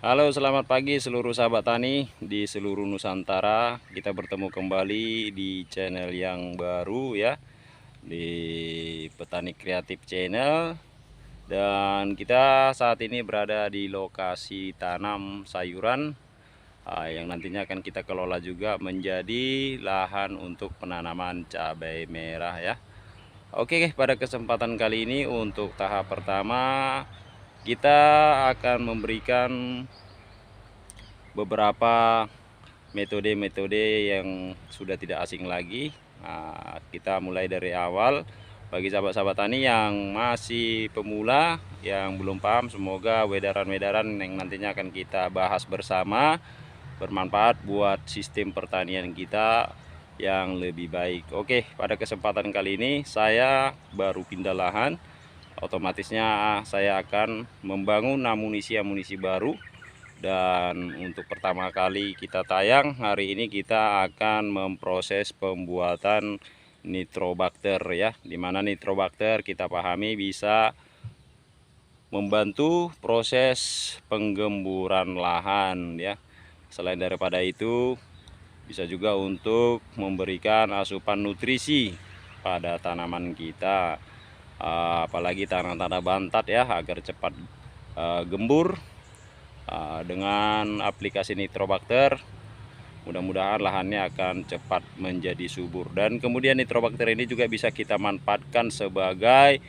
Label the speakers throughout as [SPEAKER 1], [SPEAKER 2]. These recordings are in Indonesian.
[SPEAKER 1] Halo, selamat pagi seluruh sahabat tani di seluruh Nusantara. Kita bertemu kembali di channel yang baru ya, di Petani Kreatif Channel. Dan kita saat ini berada di lokasi tanam sayuran yang nantinya akan kita kelola juga menjadi lahan untuk penanaman cabai merah ya. Oke, pada kesempatan kali ini untuk tahap pertama kita akan memberikan beberapa metode-metode yang sudah tidak asing lagi. Kita mulai dari awal. Bagi sahabat-sahabat tani yang masih pemula, yang belum paham, semoga edaran-edaran yang nantinya akan kita bahas bersama bermanfaat buat sistem pertanian kita yang lebih baik. Oke, pada kesempatan kali ini saya baru pindah lahan, otomatisnya saya akan membangun amunisi-amunisi baru. Dan untuk pertama kali kita tayang hari ini, kita akan memproses pembuatan nitrobakter ya, dimana nitrobakter kita pahami bisa membantu proses penggemburan lahan ya. Selain daripada itu, bisa juga untuk memberikan asupan nutrisi pada tanaman kita, apalagi tanah-tanah bantat ya, agar cepat gembur. Dengan aplikasi nitrobakter, mudah-mudahan lahannya akan cepat menjadi subur. Dan kemudian nitrobakter ini juga bisa kita manfaatkan sebagai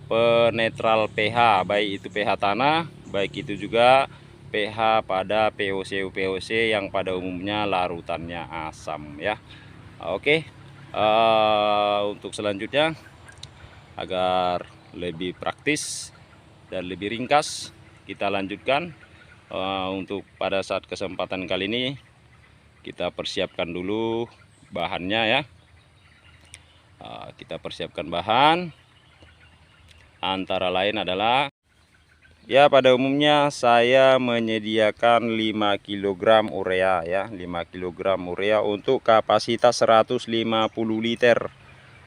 [SPEAKER 1] penetral pH, baik itu pH tanah, baik itu juga pH pada POC yang pada umumnya larutannya asam ya. Oke, untuk selanjutnya agar lebih praktis dan lebih ringkas, kita lanjutkan. Untuk pada saat kesempatan kali ini kita persiapkan dulu bahannya ya. Kita persiapkan bahan, antara lain adalah ya, pada umumnya saya menyediakan 5 kg urea ya, 5 kg urea untuk kapasitas 150 liter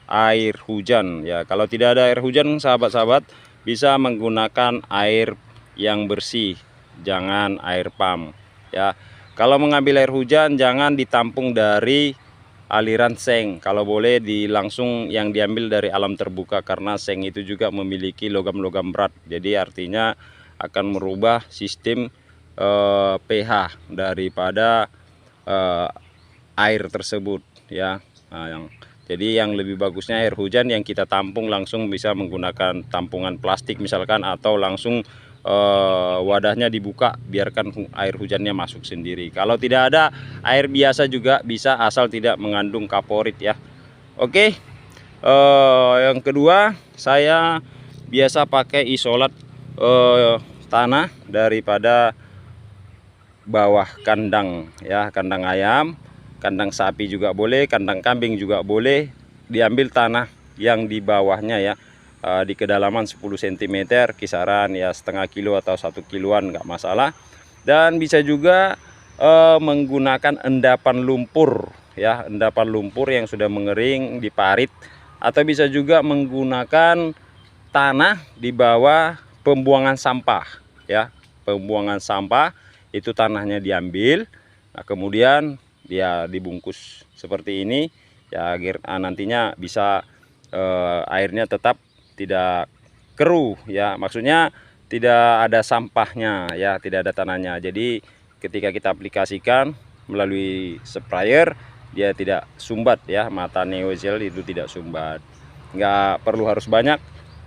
[SPEAKER 1] air hujan ya. Kalau tidak ada air hujan, sahabat-sahabat bisa menggunakan air yang bersih, jangan air pump ya. Kalau mengambil air hujan, jangan ditampung dari aliran seng, kalau boleh langsung yang diambil dari alam terbuka, karena seng itu juga memiliki logam-logam berat, jadi artinya akan merubah sistem pH daripada air tersebut ya. Jadi yang lebih bagusnya air hujan yang kita tampung langsung, bisa menggunakan tampungan plastik misalkan, atau langsung wadahnya dibuka, biarkan air hujannya masuk sendiri. Kalau tidak ada, air biasa juga bisa, asal tidak mengandung kaporit ya. Oke, yang kedua, saya biasa pakai isolat tanah daripada bawah kandang ya, kandang ayam, kandang sapi juga boleh, kandang kambing juga boleh. Diambil tanah yang di bawahnya ya, di kedalaman 10 cm, kisaran ya setengah kilo atau 1 kiloan, nggak masalah. Dan bisa juga menggunakan endapan lumpur ya, endapan lumpur yang sudah mengering diparit, atau bisa juga menggunakan tanah di bawah pembuangan sampah ya. Pembuangan sampah itu tanahnya diambil, nah kemudian dia dibungkus seperti ini ya, agar nantinya bisa airnya tetap tidak keruh ya, maksudnya tidak ada sampahnya ya, tidak ada tanahnya. Jadi ketika kita aplikasikan melalui sprayer, dia tidak sumbat ya, mata neozel itu tidak sumbat. Nggak perlu harus banyak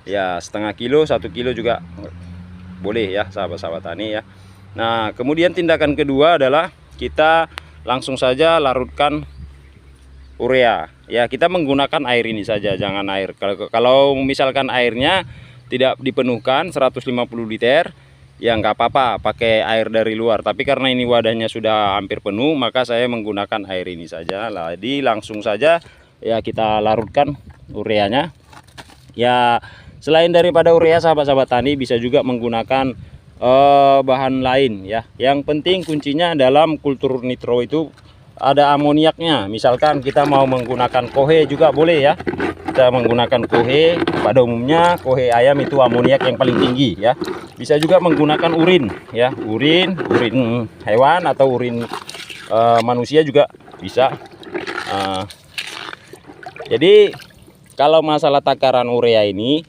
[SPEAKER 1] ya, setengah kilo, 1 kilo juga boleh ya sahabat-sahabat tani ya. Nah kemudian tindakan kedua adalah kita langsung saja larutkan urea ya. Kita menggunakan air ini saja, jangan air, kalau misalkan airnya tidak dipenuhkan 150 liter ya nggak apa-apa pakai air dari luar, tapi karena ini wadahnya sudah hampir penuh, maka saya menggunakan air ini saja. Jadi langsung saja ya kita larutkan ureanya ya. Selain daripada urea, sahabat-sahabat tani bisa juga menggunakan bahan lain ya. Yang penting kuncinya dalam kultur nitro itu ada amoniaknya. Misalkan kita mau menggunakan kohe juga boleh ya, kita menggunakan kohe. Pada umumnya kohe ayam itu amoniak yang paling tinggi ya. Bisa juga menggunakan urin ya, urin hewan atau urin manusia juga bisa. Jadi kalau masalah takaran urea ini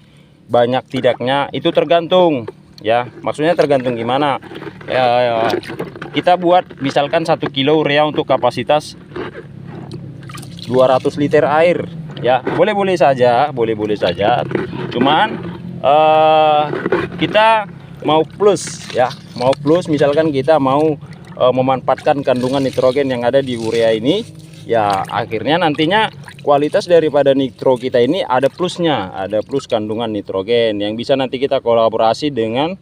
[SPEAKER 1] banyak tidaknya itu tergantung ya, maksudnya tergantung gimana ya, kita buat misalkan 1 kilo urea untuk kapasitas 200 liter air ya, boleh-boleh saja, cuman kita mau plus ya, mau plus, misalkan kita mau memanfaatkan kandungan nitrogen yang ada di urea ini ya, akhirnya nantinya kualitas daripada nitro kita ini ada plusnya, ada plus kandungan nitrogen yang bisa nanti kita kolaborasi dengan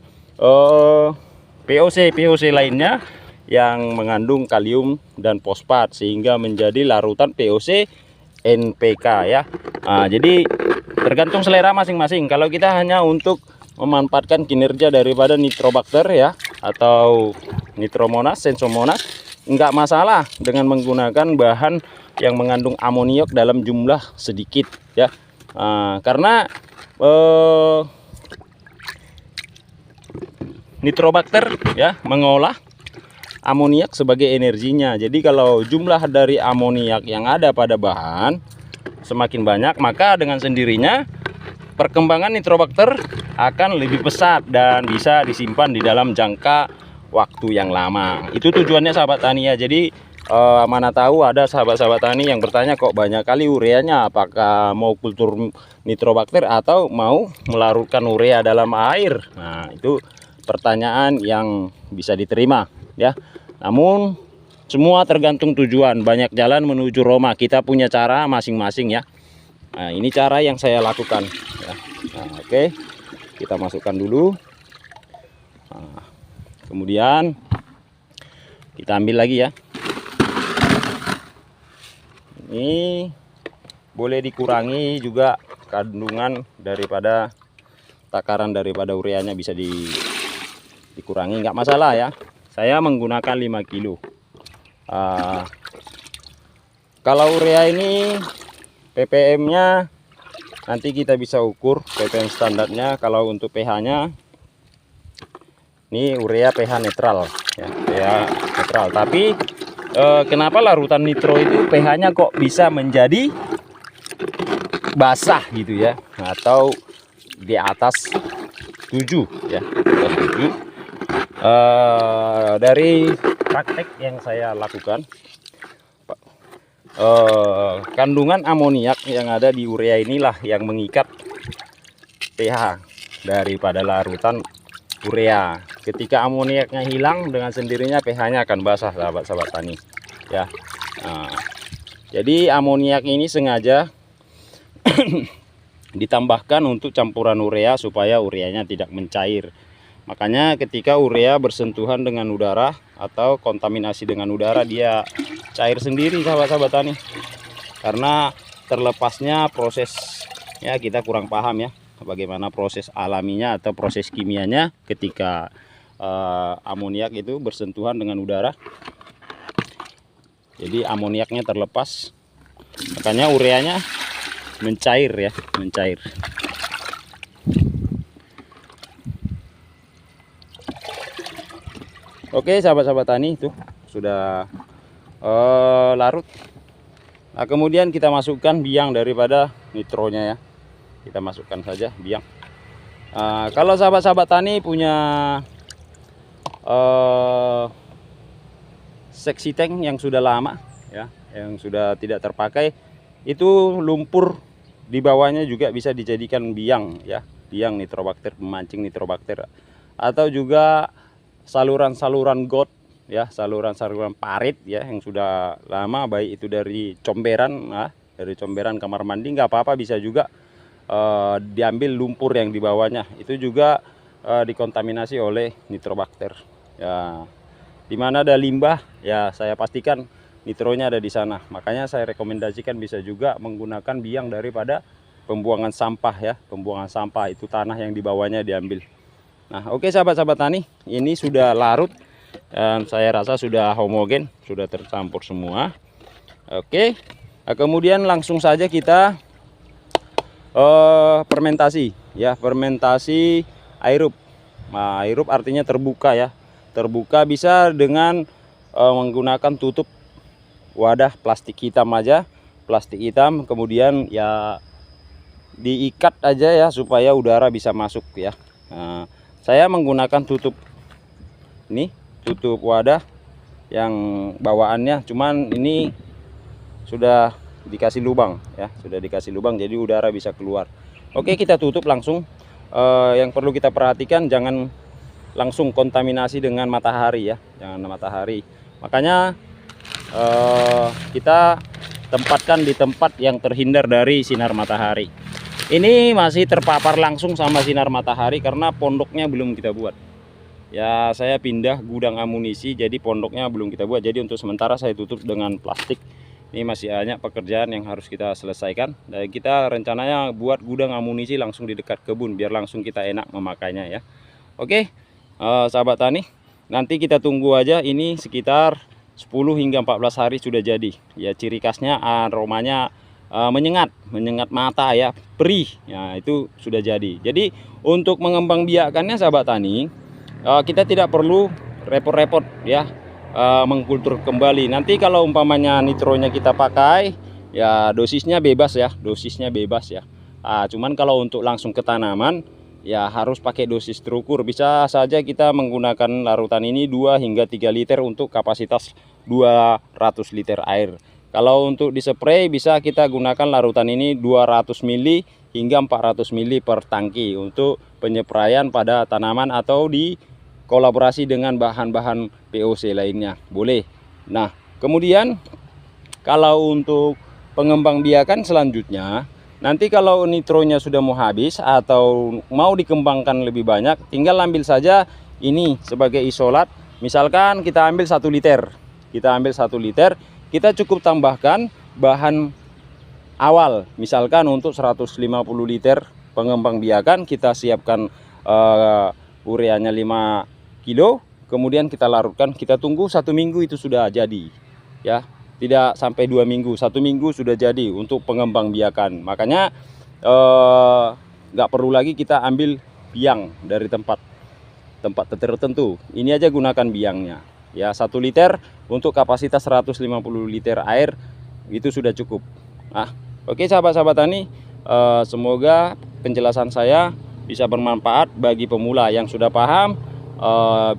[SPEAKER 1] POC lainnya yang mengandung kalium dan fosfat sehingga menjadi larutan POC NPK ya. Jadi tergantung selera masing-masing. Kalau kita hanya untuk memanfaatkan kinerja daripada nitrobakter ya atau nitromonas, sensomonas, enggak masalah dengan menggunakan bahan yang mengandung amoniak dalam jumlah sedikit ya, karena nitrobakter ya mengolah amoniak sebagai energinya. Jadi kalau jumlah dari amoniak yang ada pada bahan semakin banyak, maka dengan sendirinya perkembangan nitrobakter akan lebih pesat dan bisa disimpan di dalam jangka waktu yang lama. Itu tujuannya sahabat tani ya. Jadi mana tahu ada sahabat-sahabat tani yang bertanya, kok banyak kali ureanya, apakah mau kultur nitrobakter atau mau melarutkan urea dalam air? Nah, itu pertanyaan yang bisa diterima ya. Namun semua tergantung tujuan, banyak jalan menuju Roma, kita punya cara masing-masing ya. Nah, ini cara yang saya lakukan ya. Nah, oke, kita masukkan dulu. Nah, kemudian kita ambil lagi ya. Ini boleh dikurangi juga kandungan daripada takaran daripada ureanya, bisa dikurangi, nggak masalah ya. Saya menggunakan 5 kilo. Kalau urea ini ppm nya nanti kita bisa ukur ppm standarnya. Kalau untuk pH nya ini urea pH netral ya, pH netral. Tapi kenapa larutan nitro itu pH-nya kok bisa menjadi basah gitu ya, atau di atas 7 ya, atas 7. Dari praktek yang saya lakukan, kandungan amoniak yang ada di urea inilah yang mengikat pH daripada larutan urea. Ketika amoniaknya hilang, dengan sendirinya pH-nya akan basah sahabat-sahabat tani ya. Jadi amoniak ini sengaja ditambahkan untuk campuran urea supaya ureanya tidak mencair. Makanya ketika urea bersentuhan dengan udara atau kontaminasi dengan udara, dia cair sendiri sahabat-sahabat tani. Karena terlepasnya prosesnya kita kurang paham ya, bagaimana proses alaminya atau proses kimianya ketika amoniak itu bersentuhan dengan udara. Jadi amoniaknya terlepas, makanya ureanya mencair ya, mencair. Oke sahabat-sahabat tani, itu sudah larut. Nah, kemudian kita masukkan biang daripada nitronya ya, kita masukkan saja biang. Kalau sahabat-sahabat tani punya seksi tank yang sudah lama ya, yang sudah tidak terpakai, itu lumpur di bawahnya juga bisa dijadikan biang ya, biang nitrobakter, pemancing nitrobakter. Atau juga saluran-saluran got ya, saluran-saluran parit ya yang sudah lama, baik itu dari comberan, dari comberan kamar mandi, nggak apa-apa, bisa juga diambil lumpur yang di bawahnya, itu juga dikontaminasi oleh nitrobakter ya. Dimana ada limbah ya, saya pastikan nitronya ada di sana. Makanya saya rekomendasikan bisa juga menggunakan biang daripada pembuangan sampah ya, pembuangan sampah, itu tanah yang di bawahnya diambil. Nah, oke sahabat-sahabat tani, ini sudah larut dan saya rasa sudah homogen, sudah tercampur semua. Oke, nah, kemudian langsung saja kita fermentasi ya, fermentasi aerob. Nah, aerob artinya terbuka ya. Terbuka bisa dengan menggunakan tutup wadah plastik hitam aja, plastik hitam, kemudian ya diikat aja ya supaya udara bisa masuk ya. Nah, saya menggunakan tutup ini, tutup wadah yang bawaannya, cuman ini sudah dikasih lubang ya, sudah dikasih lubang jadi udara bisa keluar. Oke, kita tutup langsung. Yang perlu kita perhatikan, jangan langsung kontaminasi dengan matahari ya, jangan matahari. Makanya kita tempatkan di tempat yang terhindar dari sinar matahari. Ini masih terpapar langsung sama sinar matahari karena pondoknya belum kita buat ya. Saya pindah gudang amunisi, jadi pondoknya belum kita buat, jadi untuk sementara saya tutup dengan plastik. Ini masih banyak pekerjaan yang harus kita selesaikan, dan kita rencananya buat gudang amunisi langsung di dekat kebun biar langsung kita enak memakainya ya. Oke, sahabat tani, nanti kita tunggu aja, ini sekitar 10 hingga 14 hari sudah jadi ya. Ciri khasnya aromanya menyengat mata ya, perih ya, itu sudah jadi. Jadi untuk mengembang biakannya sahabat tani, kita tidak perlu repot-repot ya, mengkultur kembali. Nanti kalau umpamanya nitronya kita pakai ya, dosisnya bebas ya, dosisnya bebas ya. Cuman kalau untuk langsung ke tanaman ya harus pakai dosis terukur. Bisa saja kita menggunakan larutan ini 2 hingga 3 liter untuk kapasitas 200 liter air. Kalau untuk dispray bisa kita gunakan larutan ini 200 ml hingga 400 ml per tangki untuk penyepraian pada tanaman atau di kolaborasi dengan bahan-bahan POC lainnya boleh. Nah, kemudian kalau untuk pengembang biakan selanjutnya, nanti kalau nitronya sudah mau habis atau mau dikembangkan lebih banyak, tinggal ambil saja ini sebagai isolat. Misalkan kita ambil 1 liter, kita cukup tambahkan bahan awal. Misalkan untuk 150 liter pengembang biakan, kita siapkan ureanya 5 kilo, kemudian kita larutkan, kita tunggu 1 minggu itu sudah jadi ya. Tidak sampai 2 minggu, 1 minggu sudah jadi untuk pengembang biakan. Makanya nggak perlu lagi kita ambil biang dari tempat tertentu. Ini aja gunakan biangnya ya. 1 liter untuk kapasitas 150 liter air itu sudah cukup. Oke sahabat-sahabat tani, semoga penjelasan saya bisa bermanfaat bagi pemula. Yang sudah paham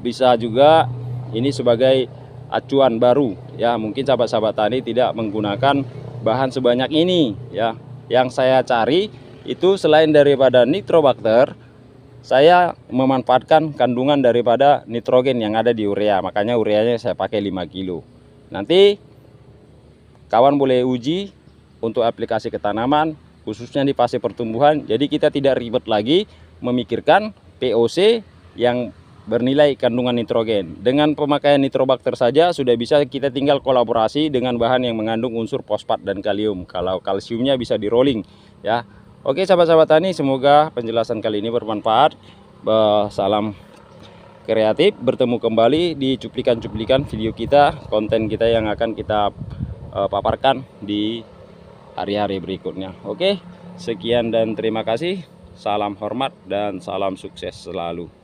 [SPEAKER 1] bisa juga ini sebagai acuan baru ya. Mungkin sahabat-sahabat tani tidak menggunakan bahan sebanyak ini ya. Yang saya cari itu selain daripada nitrobakter, saya memanfaatkan kandungan daripada nitrogen yang ada di urea. Makanya ureanya saya pakai 5 kilo. Nanti kawan boleh uji untuk aplikasi ke tanaman, khususnya di fase pertumbuhan. Jadi kita tidak ribet lagi memikirkan POC yang bernilai kandungan nitrogen. Dengan pemakaian nitrobakter saja sudah bisa, kita tinggal kolaborasi dengan bahan yang mengandung unsur fosfat dan kalium. Kalau kalsiumnya bisa di rolling ya. Oke sahabat-sahabat tani, semoga penjelasan kali ini bermanfaat. Salam kreatif, bertemu kembali di cuplikan-cuplikan video kita, konten kita yang akan kita paparkan di hari-hari berikutnya. Oke, sekian dan terima kasih. Salam hormat dan salam sukses selalu.